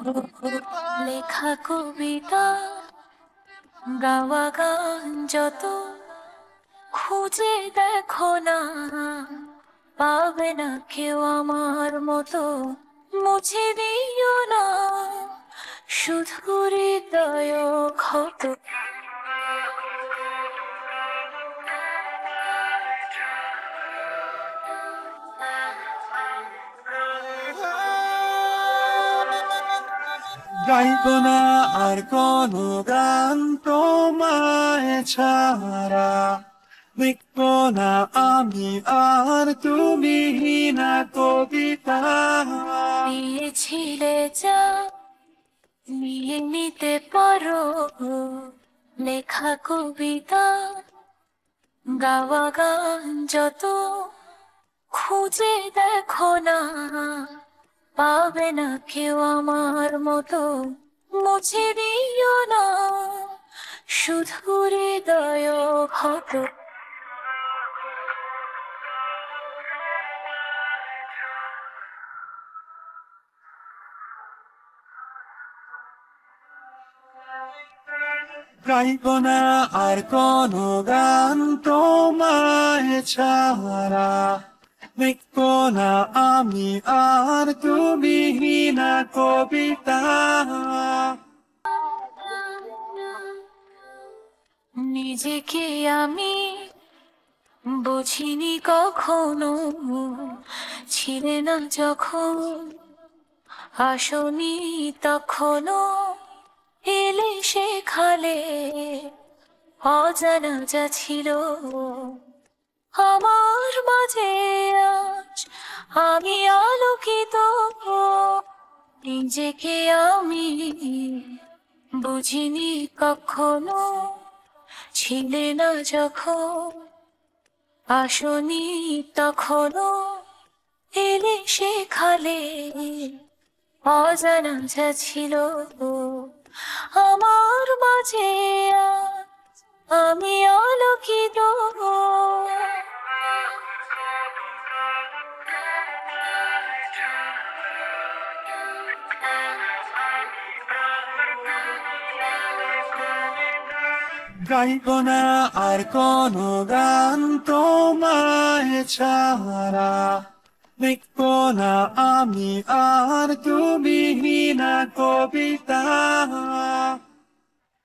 লেখা কবিতা গাওয়া গান যত খুঁজে দেখো না, পাবে না কেউ আমার মতো। মুছে দিও না শুধু হৃদয় ক্ষত। গাইব না আর কোনো গান তোমায় ছাড়া, লিখব না আমি আর তুমি না কবিতা। দিয়েছিলে যা নিয়ে নিতে পারো, লেখা কবিতা গাওয়া গান যত খুঁজে দেখো না, পাবে না কেউ আমার মতো। মুছে দিও না শুধু হৃদয় ক্ষত। গাইব না আর কোনো গান তোমায় ছাড়া, লিখব না আমি আর তুমি না কবিতা। নিজেকে আমি বুঝিনি কখনো, ছিলে না যখন আসনি তখনো। এলে সেখানে অজানা যা ছিল আমার মাঝে, আজ আমি আলোকিত। নিজেকে আমি বুঝিনি কখনো, ছিলে না যখন আসনি তখনো। এলে সেখানে অজানা যা ছিল আমার মাঝে, আজ আমি আলোকিত। গাইব না আর কোনো গান তোমায় ছাড়া, লিখব না আমি আর তুমি না কবিতা।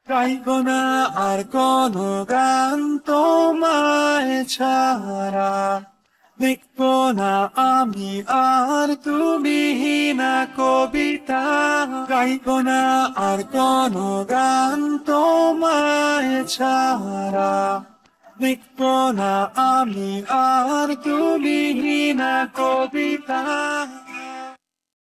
গাইব না আর কোনো গান তোমায় ছাড়া, লিখব না আমি আর তুমি না কবিতা। গাইব না আর কোনো গান তোমায় ছাড়া, লিখব না আমি আর তুমি না কবিতা।